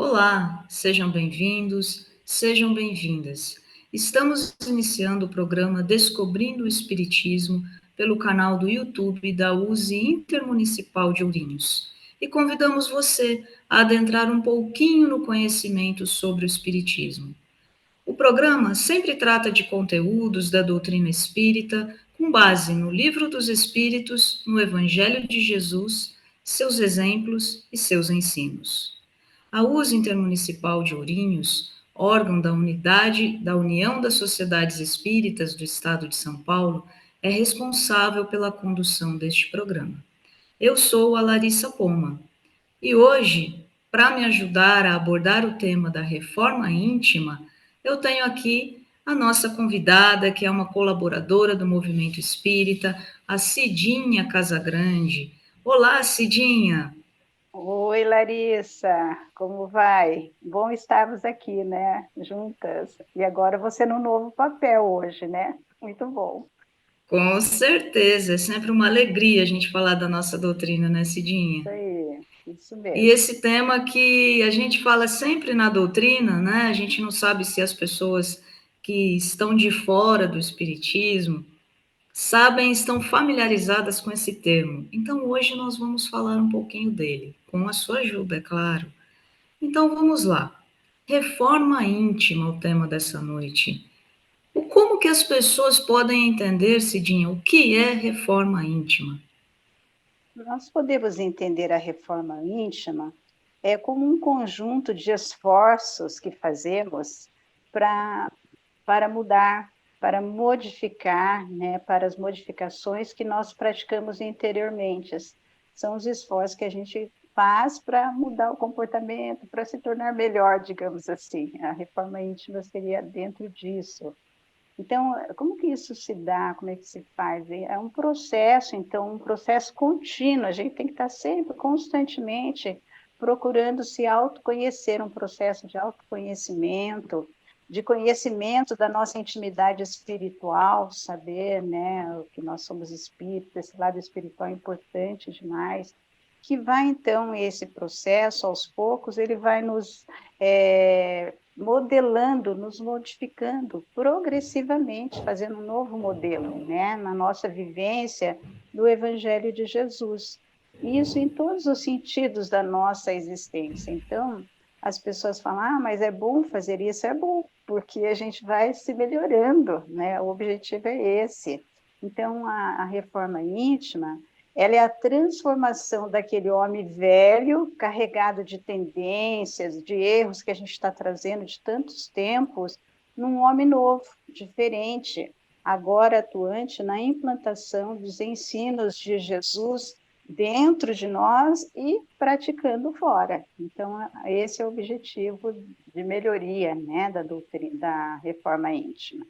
Olá, sejam bem-vindos, sejam bem-vindas. Estamos iniciando o programa Descobrindo o Espiritismo pelo canal do YouTube da USE Intermunicipal de Ourinhos. E convidamos você a adentrar um pouquinho no conhecimento sobre o Espiritismo. O programa sempre trata de conteúdos da doutrina espírita com base no Livro dos Espíritos, no Evangelho de Jesus, seus exemplos e seus ensinos. A USE Intermunicipal de Ourinhos, órgão da Unidade da União das Sociedades Espíritas do Estado de São Paulo, é responsável pela condução deste programa. Eu sou a Larissa Poma e hoje, para me ajudar a abordar o tema da reforma íntima, eu tenho aqui a nossa convidada, que é uma colaboradora do Movimento Espírita, a Cidinha Casagrande. Olá, Cidinha! Oi, Larissa, como vai? Bom estarmos aqui, né, juntas. E agora você no novo papel hoje, né? Muito bom. Com certeza, é sempre uma alegria a gente falar da nossa doutrina, né, Cidinha? Isso E mesmo. esse tema que a gente fala sempre na doutrina, né? A gente não sabe se as pessoas que estão de fora do espiritismo sabem, estão familiarizadas com esse termo. Então hoje nós vamos falar um pouquinho dele, com a sua ajuda, é claro. Então vamos lá. Reforma íntima, o tema dessa noite. Como que as pessoas podem entender, Cidinha, o que é reforma íntima? Nós podemos entender a reforma íntima como um conjunto de esforços que fazemos para para mudar, para modificar, né, para as modificações que nós praticamos interiormente. São os esforços que a gente faz para mudar o comportamento, para se tornar melhor, digamos assim. A reforma íntima seria dentro disso. Então, como que isso se dá? Como é que se faz? É um processo, então, um processo contínuo. A gente tem que estar sempre, constantemente, procurando se autoconhecer, um processo de autoconhecimento, de conhecimento da nossa intimidade espiritual, saber, né, que nós somos espíritos, esse lado espiritual é importante demais, que vai, então, esse processo, aos poucos, ele vai nos modelando, nos modificando progressivamente, fazendo um novo modelo, né, na nossa vivência do Evangelho de Jesus. Isso em todos os sentidos da nossa existência. Então, as pessoas falam, mas é bom fazer isso? É bom, porque a gente vai se melhorando, né? O objetivo é esse. Então, a reforma íntima, ela é a transformação daquele homem velho, carregado de tendências, de erros que a gente está trazendo de tantos tempos, num homem novo, diferente, agora atuante na implantação dos ensinos de Jesus dentro de nós e praticando fora. Então, esse é o objetivo de melhoria, né, da doutrina, da reforma íntima.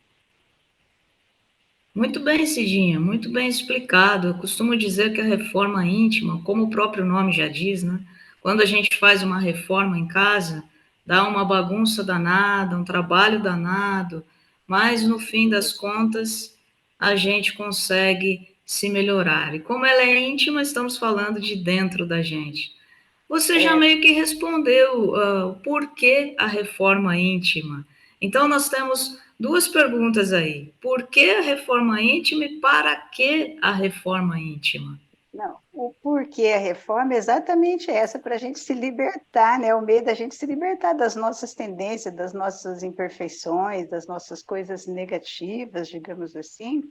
Muito bem, Cidinha, muito bem explicado. Eu costumo dizer que a reforma íntima, como o próprio nome já diz, né? Quando a gente faz uma reforma em casa, dá uma bagunça danada, um trabalho danado, mas no fim das contas a gente consegue se melhorar. E como ela é íntima, estamos falando de dentro da gente. Você já É, meio que respondeu o porquê a reforma íntima. Então, nós temos duas perguntas aí. Por que a reforma íntima e para que a reforma íntima? não, o porquê a reforma é exatamente essa, para a gente se libertar, né? O meio da gente se libertar das nossas tendências, das nossas imperfeições, das nossas coisas negativas, digamos assim,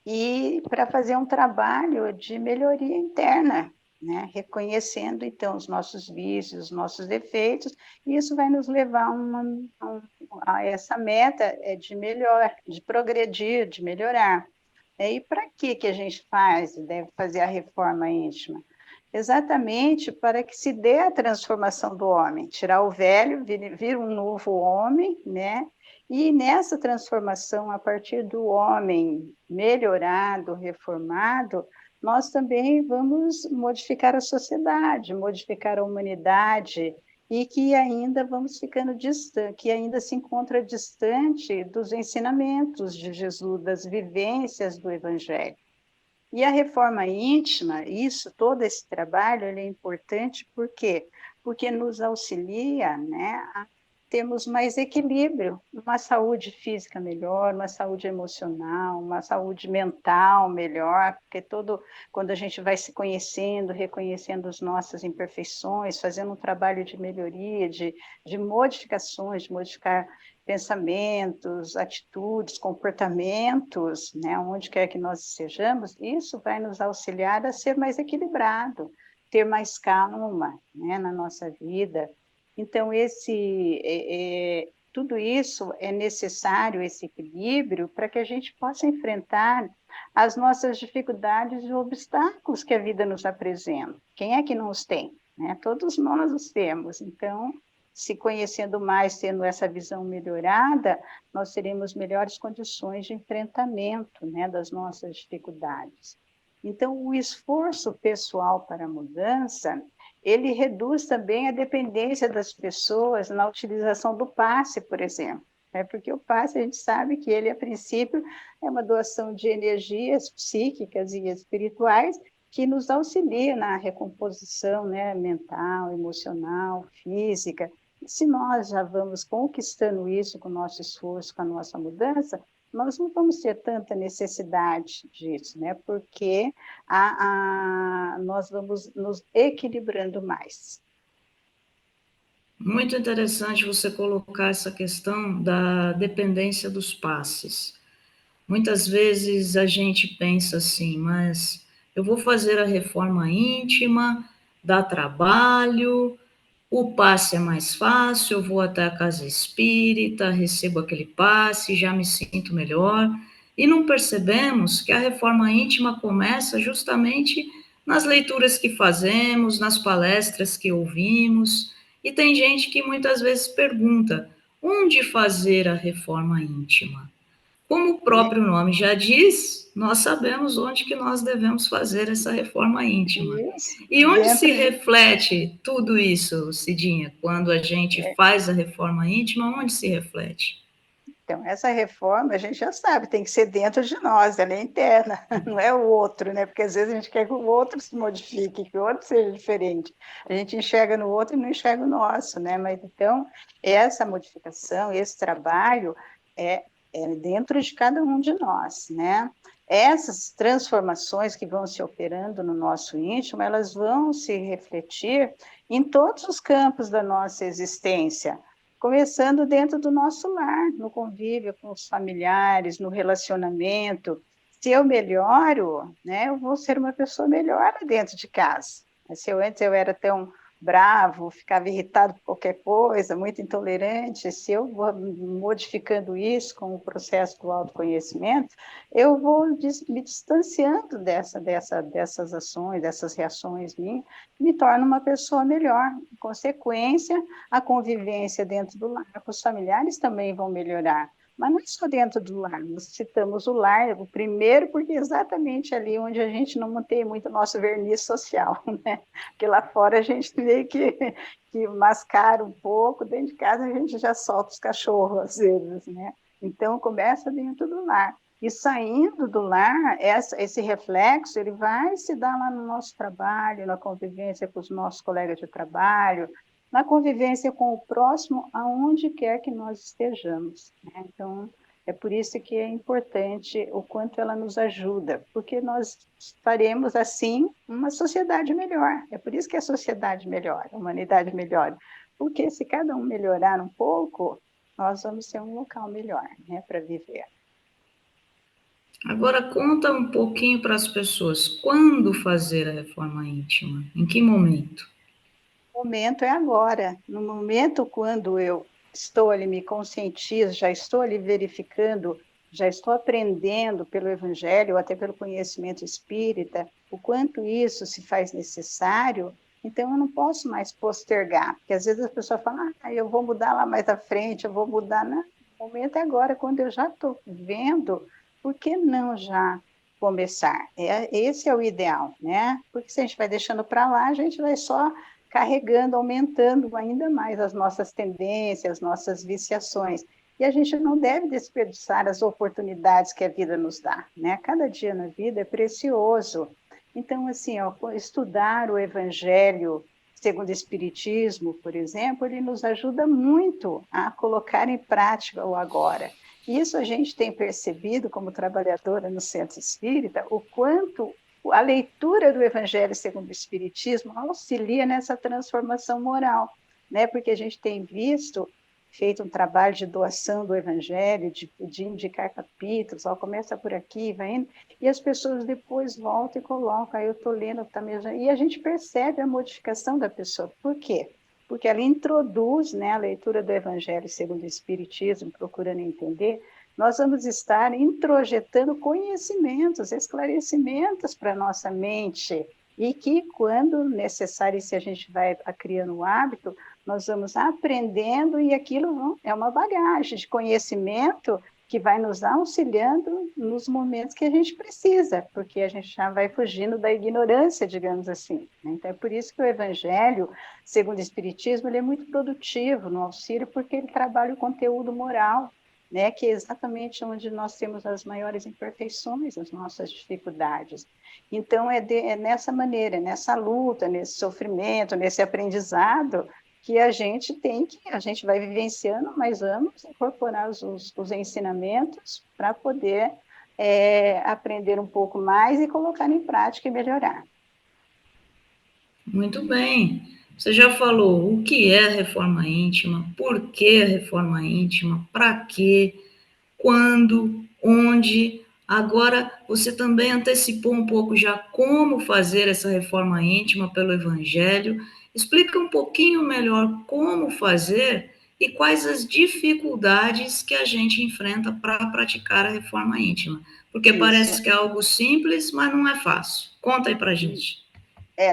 e para fazer um trabalho de melhoria interna, né? Reconhecendo, então, os nossos vícios, os nossos defeitos, e isso vai nos levar a essa meta de melhor, de progredir, de melhorar. E para que a gente deve fazer a reforma íntima? Exatamente para que se dê a transformação do homem, tirar o velho, vir um novo homem, né? E nessa transformação, a partir do homem melhorado, reformado, nós também vamos modificar a sociedade, modificar a humanidade, e que ainda vamos ficando distante, que ainda se encontra distante dos ensinamentos de Jesus, das vivências do Evangelho. E a reforma íntima, todo esse trabalho, ele é importante por quê? porque nos auxilia, né, a termos mais equilíbrio, uma saúde física melhor, uma saúde emocional, uma saúde mental melhor, porque quando a gente vai se conhecendo, reconhecendo as nossas imperfeições, fazendo um trabalho de melhoria, de modificações, de modificar pensamentos, atitudes, comportamentos, né, onde quer que nós estejamos, isso vai nos auxiliar a ser mais equilibrado, ter mais calma, né, na nossa vida. Então, tudo isso é necessário, esse equilíbrio, para que a gente possa enfrentar as nossas dificuldades e obstáculos que a vida nos apresenta. Quem é que não os tem? Né? Todos nós os temos. Então, se conhecendo mais, tendo essa visão melhorada, nós teremos melhores condições de enfrentamento, né, das nossas dificuldades. Então, o esforço pessoal para a mudança, ele reduz também a dependência das pessoas na utilização do passe, por exemplo. Né? Porque o passe, a gente sabe que ele, a princípio, é uma doação de energias psíquicas e espirituais que nos auxilia na recomposição, né, mental, emocional, física. E se nós já vamos conquistando isso com o nosso esforço, com a nossa mudança, nós não vamos ter tanta necessidade disso, né? Porque nós vamos nos equilibrando mais. Muito interessante você colocar essa questão da dependência dos passes. Muitas vezes a gente pensa assim, mas eu vou fazer a reforma íntima, dá trabalho, o passe é mais fácil, eu vou até a casa espírita, recebo aquele passe, já me sinto melhor. E não percebemos que a reforma íntima começa justamente nas leituras que fazemos, nas palestras que ouvimos. E tem gente que muitas vezes pergunta: onde fazer a reforma íntima? Como o Né? próprio nome já diz, nós sabemos onde que nós devemos fazer essa reforma íntima. Isso, E onde se dentro de... reflete tudo isso, Cidinha? Quando a gente faz a reforma íntima, onde se reflete? Então, essa reforma, a gente já sabe, tem que ser dentro de nós, ela é interna, não é o outro, né? Porque às vezes a gente quer que o outro se modifique, que o outro seja diferente. A gente enxerga no outro e não enxerga o nosso, né? Mas então, essa modificação, esse trabalho é dentro de cada um de nós, né? Essas transformações que vão se operando no nosso íntimo, elas vão se refletir em todos os campos da nossa existência, começando dentro do nosso lar, no convívio com os familiares, no relacionamento. Se eu melhoro, né, eu vou ser uma pessoa melhor dentro de casa. Se antes eu era tão bravo, ficava irritado por qualquer coisa, muito intolerante, se eu vou modificando isso com o processo do autoconhecimento, eu vou me distanciando dessas ações, dessas reações minhas, me torno uma pessoa melhor. Em consequência, a convivência dentro do lar com os familiares também vão melhorar. Mas não é só dentro do lar, nós citamos o lar, o primeiro, porque é exatamente ali onde a gente não mantém muito o nosso verniz social, né? Porque lá fora a gente meio que mascara um pouco, dentro de casa a gente já solta os cachorros às vezes, né? Então começa dentro do lar. E saindo do lar, esse reflexo ele vai se dar lá no nosso trabalho, na convivência com os nossos colegas de trabalho, na convivência com o próximo, aonde quer que nós estejamos. Né? Então, é por isso que é importante o quanto ela nos ajuda, porque nós faremos, assim, uma sociedade melhor. É por isso que a sociedade melhora, a humanidade melhora. Porque se cada um melhorar um pouco, nós vamos ter um local melhor, né, para viver. Agora conta um pouquinho para as pessoas, quando fazer a reforma íntima? Em que momento? O momento é agora. No momento quando eu estou ali, me conscientizo, já estou ali verificando, já estou aprendendo pelo Evangelho, ou até pelo conhecimento espírita, o quanto isso se faz necessário, então eu não posso mais postergar, porque às vezes a pessoa fala, eu vou mudar lá mais à frente, eu vou mudar. Não, o momento é agora, quando eu já estou vendo, por que não já começar? Esse é o ideal, né? Porque se a gente vai deixando para lá, a gente vai só carregando, aumentando ainda mais as nossas tendências, as nossas viciações. E a gente não deve desperdiçar as oportunidades que a vida nos dá, né? Cada dia na vida é precioso. Então, assim, ó, estudar o Evangelho segundo o Espiritismo, por exemplo, ele nos ajuda muito a colocar em prática o agora. Isso a gente tem percebido, como trabalhadora no Centro Espírita, o quanto a leitura do Evangelho segundo o Espiritismo auxilia nessa transformação moral, né? Porque a gente tem visto, feito um trabalho de doação do Evangelho, de indicar capítulos, ó, começa por aqui, vai indo, e as pessoas depois voltam e colocam, aí eu estou lendo, tá mesmo, e a gente percebe a modificação da pessoa. Por quê? Porque ela introduz, né, a leitura do Evangelho segundo o Espiritismo, procurando entender, nós vamos estar introjetando conhecimentos, esclarecimentos para a nossa mente, e que, quando necessário, se a gente vai criando o hábito, nós vamos aprendendo, e aquilo é uma bagagem de conhecimento que vai nos auxiliando nos momentos que a gente precisa, porque a gente já vai fugindo da ignorância, digamos assim. Então, é por isso que o Evangelho, segundo o Espiritismo, ele é muito produtivo no auxílio, porque ele trabalha o conteúdo moral, né, que é exatamente onde nós temos as maiores imperfeições, as nossas dificuldades. Então, é nessa maneira, nessa luta, nesse sofrimento, nesse aprendizado, que a gente vai vivenciando, mas vamos incorporar os ensinamentos para poder aprender um pouco mais e colocar em prática e melhorar. Muito bem. Você já falou o que é a reforma íntima, por que a reforma íntima, para quê, quando, onde. Agora, você também antecipou um pouco já como fazer essa reforma íntima pelo Evangelho. Explica um pouquinho melhor como fazer e quais as dificuldades que a gente enfrenta para praticar a reforma íntima. Porque Isso. parece que é algo simples, mas não é fácil. Conta aí para a gente.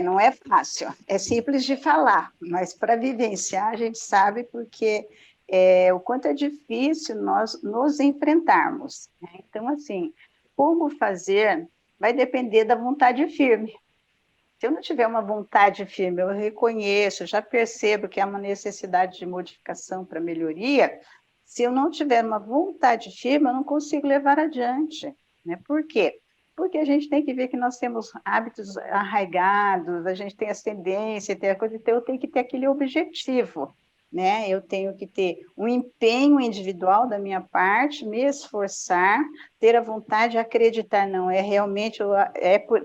Não é fácil, é simples de falar, mas para vivenciar a gente sabe porque o quanto é difícil nós nos enfrentarmos, né? Então, assim, como fazer vai depender da vontade firme. Se eu não tiver uma vontade firme, eu reconheço, já percebo que há uma necessidade de modificação para melhoria, se eu não tiver uma vontade firme, eu não consigo levar adiante, né? Por quê? Porque a gente tem que ver que nós temos hábitos arraigados, a gente tem as tendências, tem a coisa, então eu tenho que ter aquele objetivo, né? Eu tenho que ter um empenho individual da minha parte, me esforçar, ter a vontade de acreditar, não, é realmente,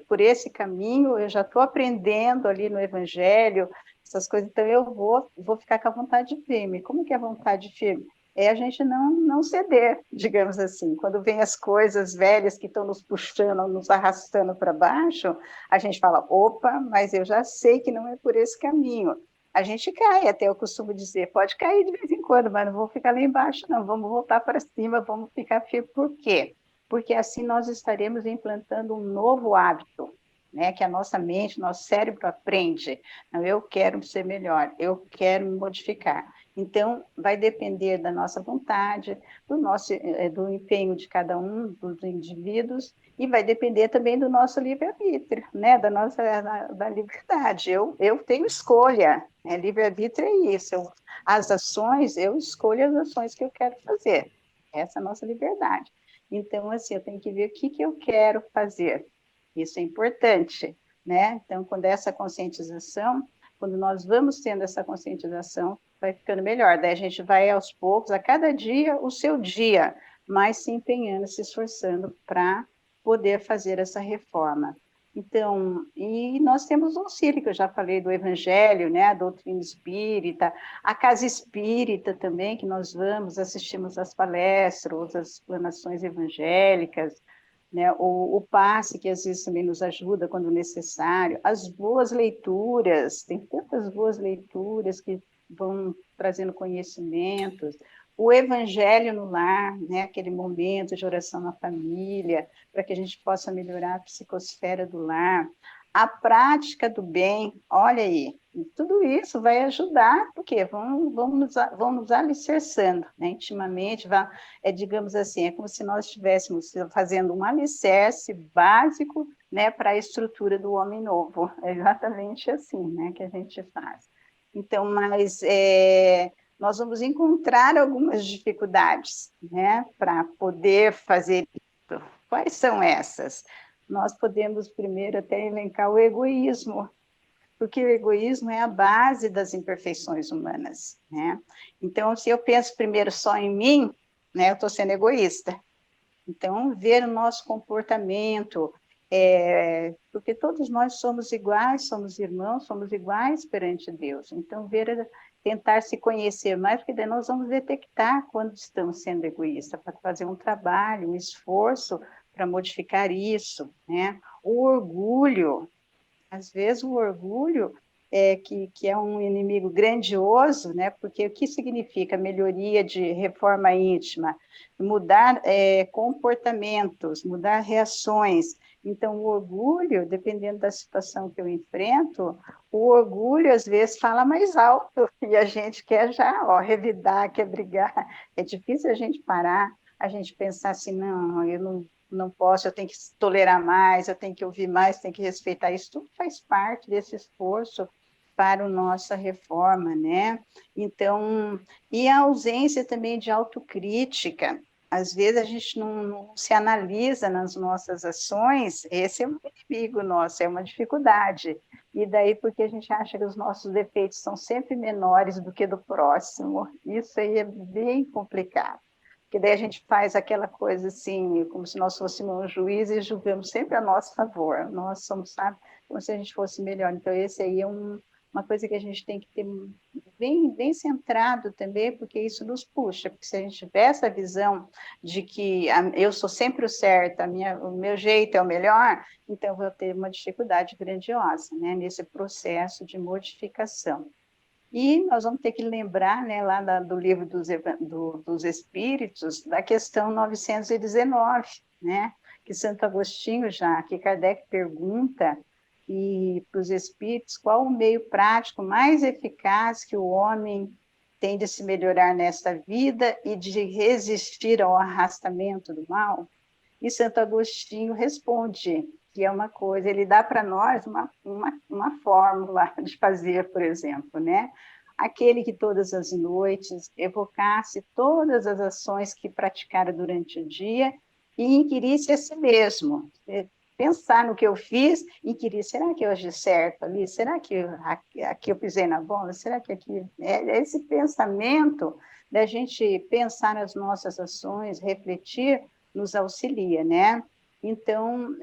por esse caminho, eu já estou aprendendo ali no Evangelho, essas coisas, então eu vou ficar com a vontade firme. Como que é a vontade firme? É a gente não ceder, digamos assim. Quando vem as coisas velhas que estão nos puxando, nos arrastando para baixo, a gente fala, opa, mas eu já sei que não é por esse caminho. A gente cai, até eu costumo dizer, pode cair de vez em quando, mas não vou ficar lá embaixo, não, vamos voltar para cima, vamos ficar firme. Por quê? Porque assim nós estaremos implantando um novo hábito, né? Que a nossa mente, nosso cérebro aprende. Não, eu quero ser melhor, eu quero me modificar. Então, vai depender da nossa vontade, do empenho de cada um dos indivíduos, e vai depender também do nosso livre-arbítrio, né? Da liberdade. Eu tenho escolha, né? Livre-arbítrio é isso. As ações, eu escolho as ações que eu quero fazer. Essa é a nossa liberdade. Então, assim, eu tenho que ver o que eu quero fazer. Isso é importante, né? Então, quando essa conscientização, quando nós vamos tendo essa conscientização, vai ficando melhor. Daí a gente vai aos poucos, a cada dia, o seu dia, mas se empenhando, se esforçando para poder fazer essa reforma. Então, e nós temos um auxílio, que eu já falei do Evangelho, né, a doutrina espírita, a casa espírita também, que nós vamos, assistimos às palestras, às explanações evangélicas, né, o passe, que às vezes também nos ajuda quando necessário, as boas leituras, tem tantas boas leituras que vão trazendo conhecimentos, o evangelho no lar, né, aquele momento de oração na família, para que a gente possa melhorar a psicosfera do lar, a prática do bem, olha aí, tudo isso vai ajudar, porque vão nos alicerçando, né, intimamente, digamos assim, é como se nós estivéssemos fazendo um alicerce básico, né, para a estrutura do homem novo, é exatamente assim, né, que a gente faz. Então, nós vamos encontrar algumas dificuldades, né, para poder fazer isso. Quais são essas? Nós podemos primeiro até elencar o egoísmo, porque o egoísmo é a base das imperfeições humanas, né? Então, se eu penso primeiro só em mim, né, eu estou sendo egoísta. Então, ver o nosso comportamento, porque todos nós somos iguais, somos irmãos, somos iguais perante Deus. Então, tentar se conhecer mais, porque daí nós vamos detectar quando estamos sendo egoístas, para fazer um trabalho, um esforço para modificar isso, né? O orgulho, às vezes o orgulho que é um inimigo grandioso, né? Porque o que significa melhoria de reforma íntima? Mudar comportamentos, mudar reações. Então, o orgulho, dependendo da situação que eu enfrento, o orgulho às vezes fala mais alto e a gente quer já revidar, quer brigar. É difícil a gente parar, a gente pensar assim, não, eu não posso, eu tenho que tolerar mais, eu tenho que ouvir mais, tenho que respeitar. Isso tudo faz parte desse esforço para a nossa reforma, né? Então, e a ausência também de autocrítica. Às vezes a gente não se analisa nas nossas ações, esse é um inimigo nosso, é uma dificuldade. E daí porque a gente acha que os nossos defeitos são sempre menores do que do próximo. Isso aí é bem complicado. Porque daí a gente faz aquela coisa assim, como se nós fôssemos um juiz e julgamos sempre a nosso favor. Nós somos, sabe, como se a gente fosse melhor. Então, esse aí é uma coisa que a gente tem que ter bem centrado também, porque isso nos puxa. Porque se a gente tiver essa visão de que eu sou sempre o certo, o meu jeito é o melhor, então eu vou ter uma dificuldade grandiosa, né, nesse processo de modificação. E nós vamos ter que lembrar, né, lá do livro dos Espíritos, da questão 919, né, que Santo Agostinho que Kardec pergunta para os Espíritos qual o meio prático mais eficaz que o homem tem de se melhorar nesta vida e de resistir ao arrastamento do mal. E Santo Agostinho responde que é uma coisa, ele dá para nós uma fórmula de fazer, por exemplo, né? Aquele que todas as noites evocasse todas as ações que praticara durante o dia e inquirisse a si mesmo, pensar no que eu fiz, inquirir, será que eu agi certo ali? Será que aqui eu pisei na bola? Será que aqui... esse pensamento da gente pensar nas nossas ações, refletir, nos auxilia, né? Então,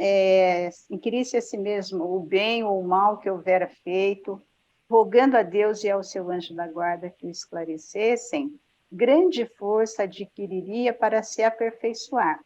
inquirir-se a si mesmo o bem ou o mal que houvera feito, rogando a Deus e ao seu anjo da guarda que o esclarecessem, grande força adquiriria para se aperfeiçoar,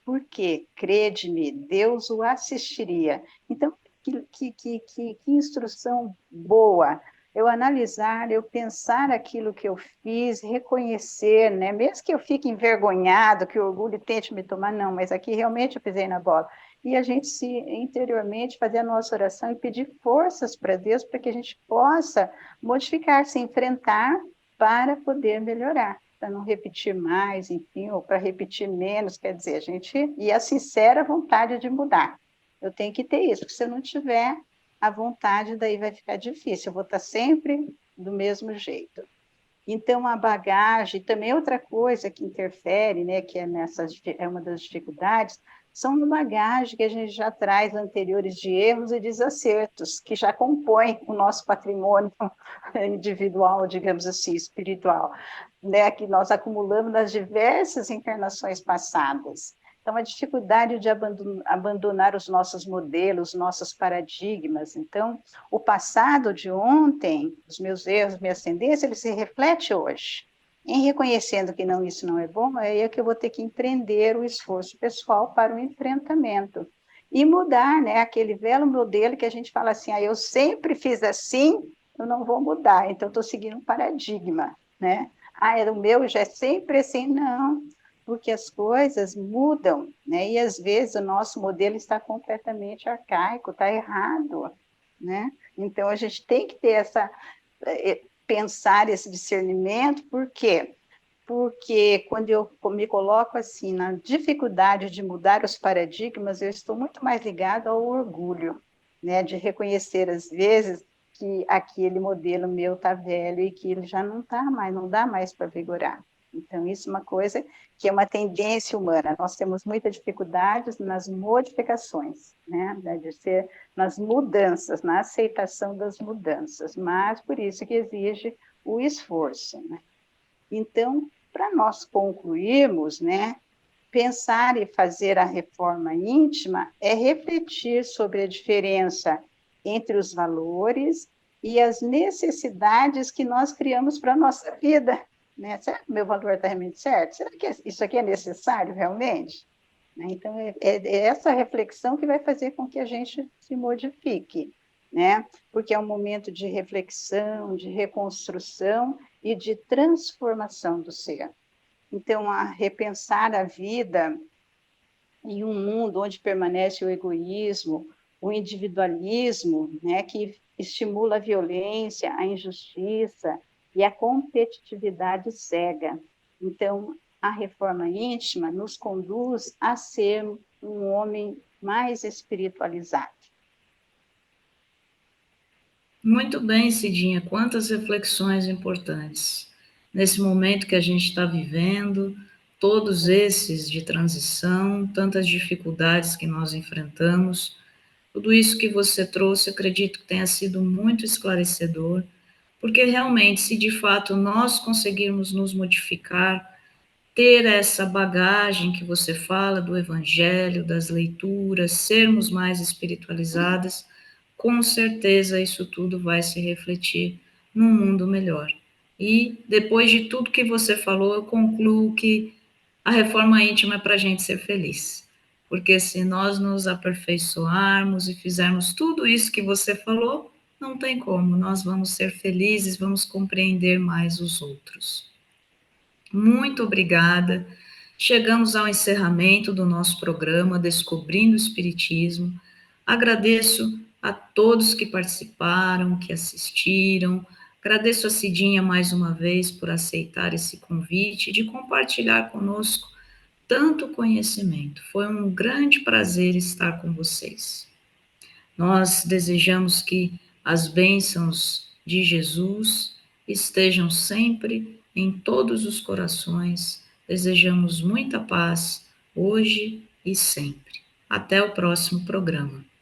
porque, crede-me, Deus o assistiria. Então, que instrução boa! Eu analisar, eu pensar aquilo que eu fiz, reconhecer, né? Mesmo que eu fique envergonhado, que o orgulho tente me tomar, não, mas aqui realmente eu pisei na bola. E a gente se interiormente fazer a nossa oração e pedir forças para Deus para que a gente possa modificar, se enfrentar para poder melhorar, para não repetir mais, enfim, ou para repetir menos, quer dizer, a gente e a sincera vontade de mudar. Eu tenho que ter isso, porque se eu não tiver a vontade, daí vai ficar difícil, eu vou estar sempre do mesmo jeito. Então, a bagagem, também outra coisa que interfere, né, que é uma das dificuldades, são a bagagem que a gente já traz anteriores de erros e desacertos, que já compõem o nosso patrimônio individual, digamos assim, espiritual, né, que nós acumulamos nas diversas encarnações passadas. Então, a dificuldade de abandonar os nossos modelos, nossos paradigmas. Então, o passado de ontem, os meus erros, minhas tendências, ele se reflete hoje. Em reconhecendo que não, isso não é bom, é que eu vou ter que empreender o esforço pessoal para o enfrentamento. E mudar, né, aquele velho modelo que a gente fala assim, eu sempre fiz assim, eu não vou mudar, então estou seguindo um paradigma, né? O meu já é sempre assim, não, porque as coisas mudam, né? E às vezes o nosso modelo está completamente arcaico, está errado, né? Então a gente tem que ter pensar esse discernimento, por quê? Porque quando eu me coloco assim na dificuldade de mudar os paradigmas, eu estou muito mais ligado ao orgulho, né? De reconhecer às vezes que aquele modelo meu está velho e que ele já não está mais, não dá mais para vigorar. Então, isso é uma coisa que é uma tendência humana. Nós temos muita dificuldade nas modificações, né? De ser nas mudanças, na aceitação das mudanças, mas por isso que exige o esforço, né? Então, para nós concluirmos, né, pensar e fazer a reforma íntima é refletir sobre a diferença entre os valores e as necessidades que nós criamos para a nossa vida. Né? Será que o meu valor está realmente certo? Será que isso aqui é necessário realmente? Né? Então, é essa reflexão que vai fazer com que a gente se modifique, né? Porque é um momento de reflexão, de reconstrução e de transformação do ser. Então, a repensar a vida em um mundo onde permanece o egoísmo, o individualismo, né, que estimula a violência, a injustiça e a competitividade cega. Então, a reforma íntima nos conduz a ser um homem mais espiritualizado. Muito bem, Cidinha, quantas reflexões importantes. Nesse momento que a gente está vivendo, todos esses de transição, tantas dificuldades que nós enfrentamos, tudo isso que você trouxe, acredito que tenha sido muito esclarecedor, porque realmente, se de fato nós conseguirmos nos modificar, ter essa bagagem que você fala do evangelho, das leituras, sermos mais espiritualizadas, com certeza isso tudo vai se refletir num mundo melhor. E depois de tudo que você falou, eu concluo que a reforma íntima é para a gente ser feliz. Porque se nós nos aperfeiçoarmos e fizermos tudo isso que você falou, não tem como, nós vamos ser felizes, vamos compreender mais os outros. Muito obrigada. Chegamos ao encerramento do nosso programa Descobrindo o Espiritismo. Agradeço a todos que participaram, que assistiram. Agradeço a Cidinha mais uma vez por aceitar esse convite de compartilhar conosco tanto conhecimento. Foi um grande prazer estar com vocês. Nós desejamos que as bênçãos de Jesus estejam sempre em todos os corações. Desejamos muita paz hoje e sempre. Até o próximo programa.